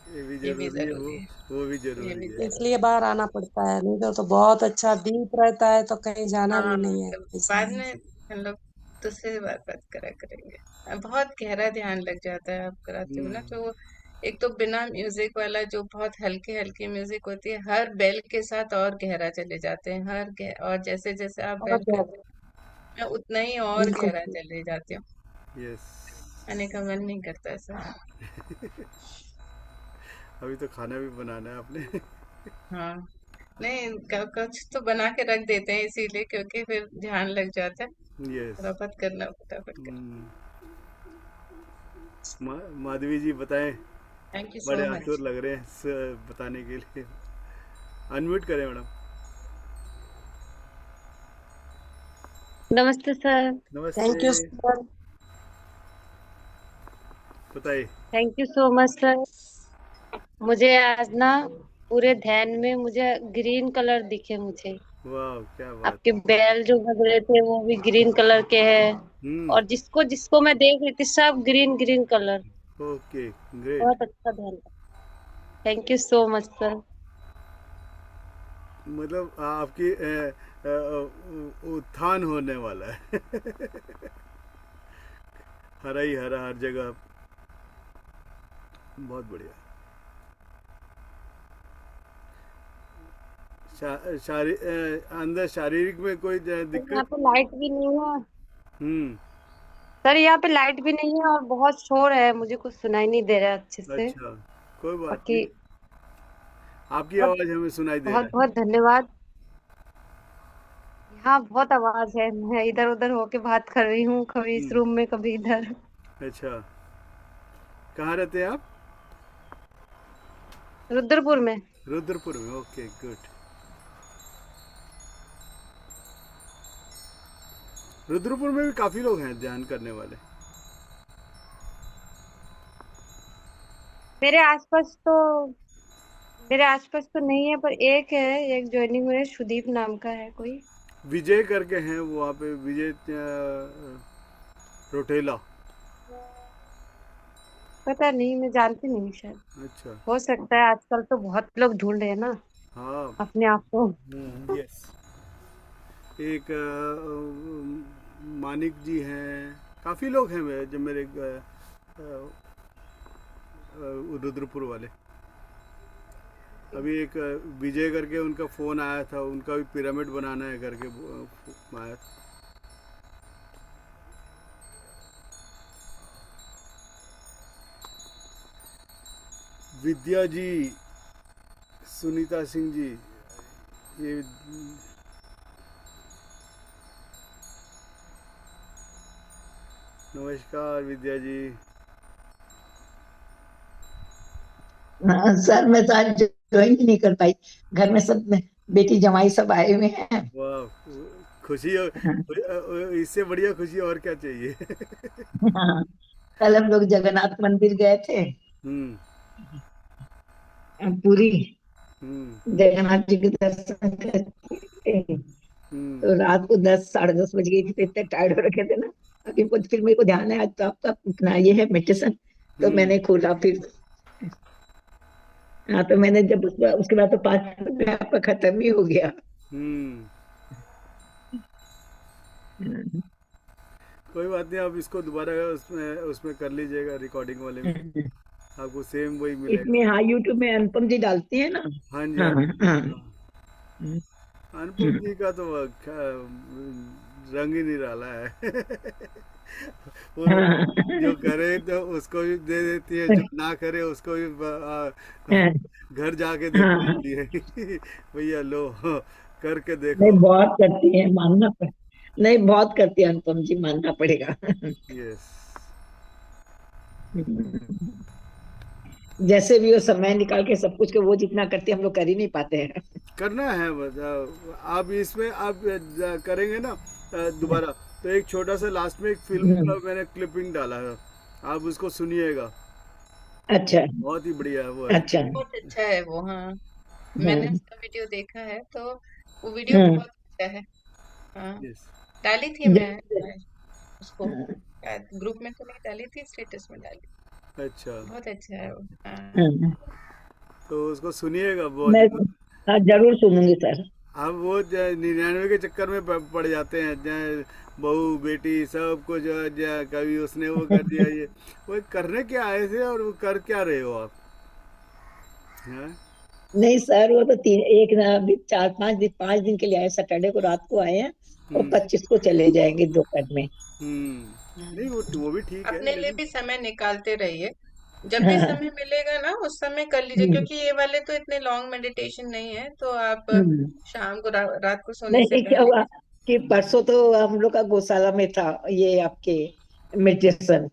ये भी ये भी जरूरी है, जरूरी है। वो भी ये जरूरी भी है। जरूरी इसलिए बाहर आना पड़ता है, नहीं तो बहुत अच्छा डीप रहता है तो कहीं जाना हाँ, भी नहीं है तो ऐसा। बाद में हम लोग दूसरी बात करा करेंगे। बहुत गहरा ध्यान लग जाता है आप कराते हो ना, तो एक तो बिना म्यूजिक वाला जो बहुत हल्की हल्की म्यूजिक होती है, हर बेल के साथ और गहरा चले जाते हैं, और जैसे जैसे आप और बेल क्या, करते हैं, मैं उतना ही और बिल्कुल। गहरा चले जाती हूँ। यस, आने का मन नहीं करता ऐसा। अभी तो खाना भी बनाना है आपने। हाँ, नहीं कुछ तो बना के रख देते हैं इसीलिए, क्योंकि फिर ध्यान लग जाता है, यस, फटाफट करना फटाफट करना। माधवी जी बताएं, थैंक यू बड़े सो आतुर मच। लग रहे हैं बताने के लिए। अनम्यूट करें मैडम। नमस्ते सर। थैंक यू नमस्ते, सर। बताइए। Thank you so much sir. मुझे आज ना पूरे ध्यान में मुझे ग्रीन कलर दिखे मुझे। वाह, क्या बात। आपके बैल जो बज रहे थे वो भी ग्रीन कलर के हैं, और जिसको जिसको मैं देख रही थी सब green green colour. Okay, great. बहुत अच्छा ध्यान। Thank you so much sir. मतलब आपकी उत्थान होने वाला है। हरा ही हरा हर जगह, बहुत बढ़िया। अंदर शारीरिक में कोई यहाँ दिक्कत? पे लाइट भी नहीं है हम्म, सर, यहाँ पे लाइट भी नहीं है और बहुत शोर है, मुझे कुछ सुनाई नहीं दे रहा अच्छे से। अच्छा, कोई बात बाकी नहीं, आपकी बहुत आवाज हमें सुनाई दे बहुत रहा बहुत धन्यवाद। यहाँ बहुत आवाज है, मैं इधर उधर होके बात कर रही हूँ, कभी इस रूम में कभी इधर। है। अच्छा, कहाँ रहते हैं आप? रुद्रपुर में। रुद्रपुर में, ओके गुड। रुद्रपुर में भी काफी लोग हैं ध्यान करने वाले। मेरे आसपास तो मेरे आसपास तो नहीं है, पर एक है, एक ज्वाइनिंग में सुदीप नाम का है कोई। विजय करके हैं वो वहाँ पे, विजय रोटेला। पता नहीं, मैं जानती नहीं शायद। अच्छा। हो सकता है, आजकल तो बहुत लोग ढूंढ रहे हैं ना हाँ। अपने आप को। यस। एक मानिक जी हैं, काफ़ी लोग हैं जो मेरे रुद्रपुर वाले। अभी एक विजय करके उनका फ़ोन आया था, उनका भी पिरामिड बनाना है करके आया था। विद्या जी, सुनीता सिंह जी, ये नमस्कार विद्या जी। सर मैं तो आज ज्वाइन ही नहीं कर पाई, घर में सब बेटी जमाई सब आए हुए हैं। वाह, खुशी इससे बढ़िया खुशी और क्या चाहिए। हाँ, कल हम लोग जगन्नाथ मंदिर गए थे, हम्म। पूरी जगन्नाथ जी के दर्शन करके, तो रात को 10 साढ़े 10 बज गई थी, तो इतने टायर्ड हो रखे थे ना। अभी फिर मेरे को ध्यान है आज तो आपका अपना ये है मेडिटेशन, तो मैंने खोला फिर। हाँ, तो मैंने जब उसके बाद तो 5 मिनट में आपका खत्म ही हो गया। कोई बात नहीं, आप इसको दोबारा उसमें उसमें कर लीजिएगा, रिकॉर्डिंग वाले में आपको सेम वही मिलेगा। इसमें हाँ, यूट्यूब में अनुपम जी डालती है ना। हाँ जी। हाँ हाँ। अनुपम जी का तो रंग ही निराला है। वो जो करे तो उसको भी दे देती है, जो ना करे उसको भी घर जाके देती है। भैया लो करके देखो। नहीं, बहुत करती है, मानना पड़ेगा। नहीं, बहुत करती है अनुपम जी, मानना पड़ेगा। यस। जैसे भी वो समय निकाल के सब कुछ के वो जितना करते हैं हम लोग कर ही नहीं पाते हैं। करना है आप इसमें आप करेंगे ना दोबारा, तो एक छोटा सा लास्ट में एक फिल्म का मैंने क्लिपिंग डाला है, आप उसको सुनिएगा। अच्छा। बहुत ही बढ़िया है वो है। अच्छा। बहुत अच्छा है वो। हाँ, मैंने उसका वीडियो देखा है, तो वो वीडियो बहुत अच्छा है। हाँ, डाली थी मैं उसको, शायद ग्रुप में तो नहीं डाली थी, स्टेटस में डाली। अच्छा। बहुत अच्छा है वो। हाँ, तो उसको सुनिएगा मैं बहुत। जरूर सुनूंगी सर। अब वो 99 के चक्कर में पड़ जाते हैं, बहू बेटी सब कुछ, कभी उसने वो कर दिया, ये वो करने क्या आए थे और वो कर क्या रहे हो आप? हाँ? नहीं सर, वो तो एक ना अभी 4 5 दिन के लिए आए, सैटरडे को रात को आए हैं और 25 को चले जाएंगे दोपहर में। नहीं वो भी ठीक है, अपने लिए भी समय निकालते रहिए, जब भी हाँ। समय मिलेगा ना उस समय कर लीजिए, क्योंकि ये वाले तो इतने लॉन्ग मेडिटेशन नहीं है, तो आप शाम को रात को सोने से नहीं, क्या पहले। हुआ कि परसों तो हम लोग का गौशाला में था ये आपके मेडिटेशन,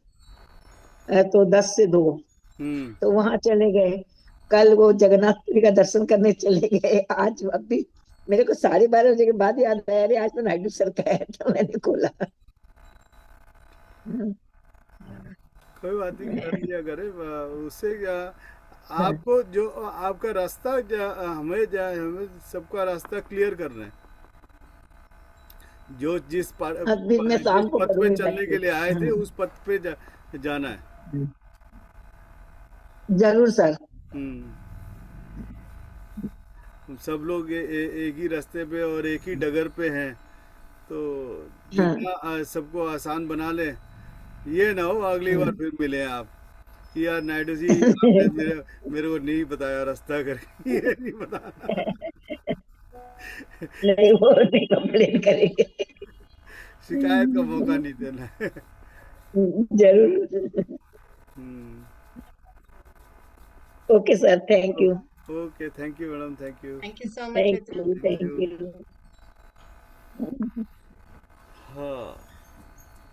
तो 10 से 2, तो वहां चले गए। कल वो जगन्नाथपुरी का दर्शन करने चले गए। आज अभी मेरे को 12:30 बजे के बाद याद आया, अरे आज तो नायडू सर का है, तो मैंने खोला। कोई बात नहीं, कर लिया करे, उससे क्या आपको जो आपका रास्ता हमें सबका रास्ता क्लियर करना है, जो जिस पथ पे चलने के लिए आए थे उस पथ पे जाना है। जरूर सर। सब लोग एक ही रास्ते पे और एक ही डगर पे हैं, तो जितना सबको आसान बना ले, ये ना हो अगली बार फिर मिले आप कि यार नायडू जी आपने मेरे को नहीं बताया रास्ता करके। ये नहीं बताया। नहीं, वो नहीं कंप्लेन करेंगे। शिकायत का मौका नहीं देना। जरूर। Okay sir, thank you. Okay, thank you madam, thank you. Thank you so much. Thank you. हाँ,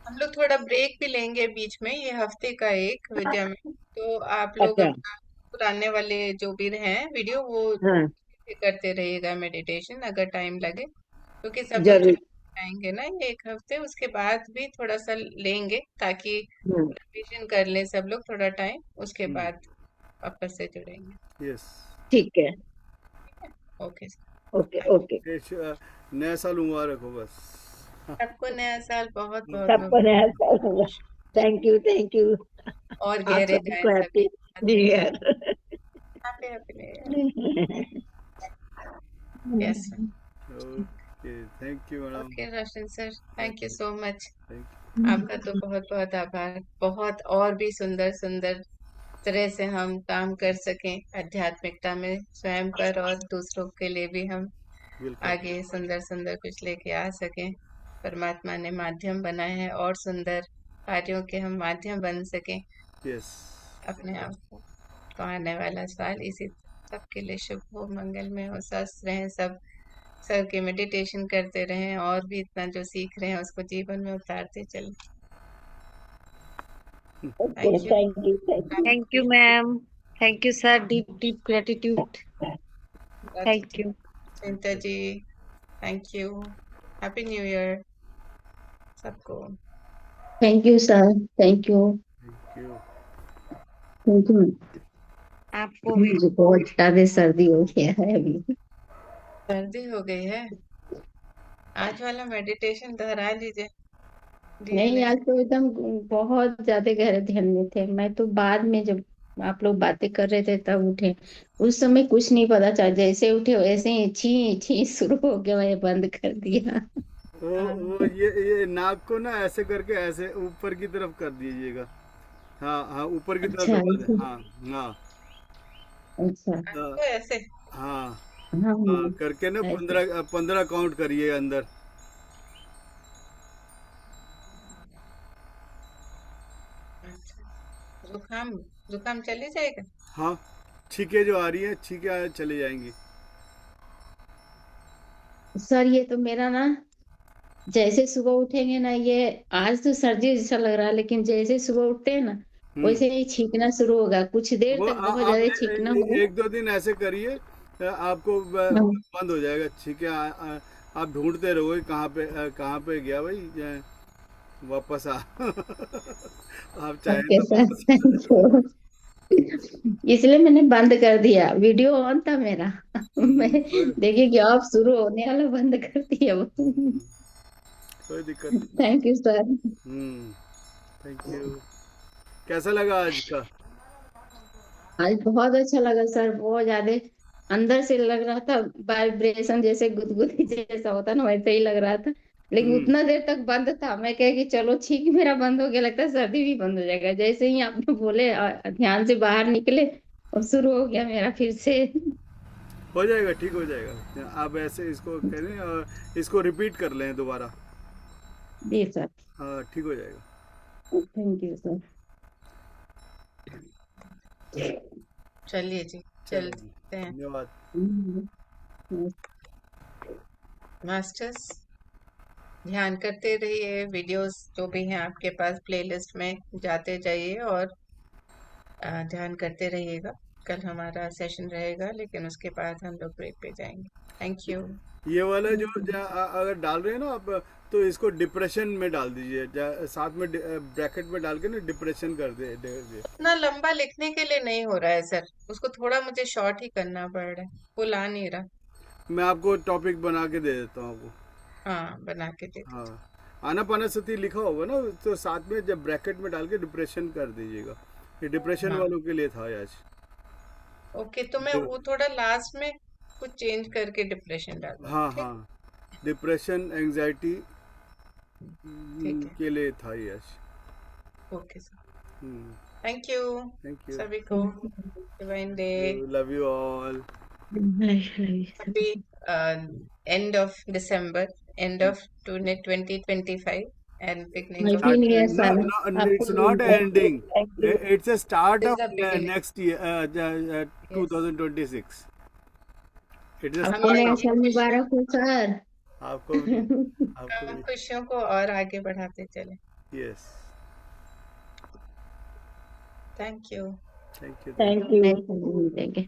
हम लोग थोड़ा ब्रेक भी लेंगे बीच में, ये हफ्ते का एक विद्या में, तो आप लोग अपना पुराने वाले जो भी हैं वीडियो वो करते रहिएगा मेडिटेशन, अगर टाइम लगे, क्योंकि सब लोग जो आएंगे ना ये एक हफ्ते, उसके बाद भी थोड़ा सा लेंगे ताकि रिवीजन कर लें सब लोग थोड़ा टाइम, उसके बाद वापस से जुड़ेंगे। यस। ठीक है। Okay okay okay. नया साल मुबारक हो बस। सबको नया साल बहुत बहुत सबको नया साल होगा। Thank you thank you. और आप गहरे सभी जाए को happy new year. Happy happy new year. Yes okay, thank you madam. Okay Roshan sir, thank you so much. Thank आपका तो बहुत बहुत आभार। बहुत और भी सुंदर सुंदर तरह से हम काम कर सकें आध्यात्मिकता में, स्वयं पर और दूसरों के लिए भी हम यू। आगे सुंदर सुंदर कुछ लेके आ सकें। परमात्मा ने माध्यम बनाए हैं और सुंदर कार्यों के हम माध्यम बन सकें यस। अपने आप को। तो आने वाला साल इसी सबके लिए शुभ हो, मंगलमय हो, स्वस्थ रहें सब, सबके मेडिटेशन करते रहें और भी इतना जो सीख रहे हैं उसको जीवन में उतारते चलें। Okay thank you. Thank you thank you. Thank you ma'am, thank you sir, deep deep gratitude, thank you. Chinta ji, thank you. Happy new year सबको। Thank you sir, thank you thank you. Thank you. आपको भी। मुझे बहुत ज्यादा सर्दी हो गया है अभी। सर्दी हो गई है, आज वाला मेडिटेशन दोहरा लीजिए धीरे नहीं, धीरे। आज तो एकदम बहुत ज्यादा गहरे ध्यान में थे। मैं तो बाद में जब आप लोग बातें कर रहे थे तब उठे। उस समय कुछ नहीं पता चला, जैसे उठे वैसे ही छी छी शुरू हो गया, मैं बंद कर दिया। वो ये नाक को ना ऐसे करके ऐसे ऊपर की तरफ कर दीजिएगा। हाँ हाँ, ऊपर की तरफ अच्छा दबा दें। ऐसे- हाँ हाँ अच्छा। आपको ऐसे हाँ हाँ हाँ, करके ना ऐसे। 15 काउंट करिए अंदर। अच्छा, जुकाम जुकाम चले जाएगा। हाँ, छींके जो आ रही है, छींके चले जाएंगी। सर ये तो मेरा ना, जैसे सुबह उठेंगे ना, ये आज तो सर्दी जैसा लग रहा है, लेकिन जैसे सुबह उठते हैं ना वैसे ही छींकना शुरू होगा। कुछ देर वो तक बहुत आप ज्यादा छींकना होगा। एक दो दिन ऐसे करिए, आपको हाँ, बंद हो जाएगा छींके। आप ढूंढते रहोगे कहाँ पे गया भाई, वापस आ। आप चाहें ओके तो सर, वापस आ थैंक यू। इसलिए मैंने बंद कर दिया, वीडियो ऑन था मेरा। मैं देखी कि आप शुरू होने वाला, बंद कर दिया। कोई दिक्कत नहीं। Thank you sir. Thank you. कैसा लगा आज का? आज बहुत अच्छा लगा सर, बहुत ज्यादा अंदर से लग रहा था वाइब्रेशन, जैसे गुदगुदी जैसा होता है ना, वैसे ही लग रहा था। लेकिन हम्म उतना देर तक बंद था, मैं कह कि चलो छींक मेरा बंद हो गया, लगता है सर्दी भी बंद हो जाएगा। जैसे ही आपने बोले ध्यान से बाहर निकले और शुरू हो गया मेरा फिर से। हो जाएगा, ठीक हो जाएगा। आप ऐसे इसको करें और इसको रिपीट कर लें दोबारा। जी सर। हाँ, ठीक हो जाएगा। Thank you sir. चलिए जी, चलिए, चलते हैं धन्यवाद। मास्टर्स। ध्यान करते रहिए, वीडियोस जो भी हैं आपके पास प्लेलिस्ट में जाते जाइए और ध्यान करते रहिएगा। कल हमारा सेशन रहेगा, लेकिन उसके बाद हम लोग ब्रेक पे जाएंगे। Thank you. ये वाला जो अगर डाल रहे हैं ना आप, तो इसको डिप्रेशन में डाल दीजिए। साथ में ब्रैकेट में डाल के ना डिप्रेशन कर दे। इतना लंबा लिखने के लिए नहीं हो रहा है सर, उसको थोड़ा मुझे शॉर्ट ही करना पड़ रहा है, वो ला नहीं रहा। मैं आपको टॉपिक बना के दे देता हूँ आपको। हाँ, बना के दे। हाँ, आनापानसति लिखा होगा ना, तो साथ में जब ब्रैकेट में डाल के डिप्रेशन कर दीजिएगा। ये डिप्रेशन हाँ वालों के लिए था आज। ओके, तो मैं वो थोड़ा लास्ट में कुछ चेंज करके डिप्रेशन डालूंगा। हाँ ठीक हाँ, डिप्रेशन एंजाइटी ठीक है। के लिए था ये आज। Okay sir, thank you thank you. सभी को। Divine day, love you all. Happy end of December, end of 2025 and beginning of happy new year No, sir. no, आपको it's not ending. Thank you. It's a start is of the beginning. next year, Yes. 2026. It is a आपको हमें नया start of साल इन मुबारक हो sir. आपको भी, आपको हम भी। खुशियों को और आगे बढ़ाते चले। Yes. Thank you. Thank you. Thank you. Thank you.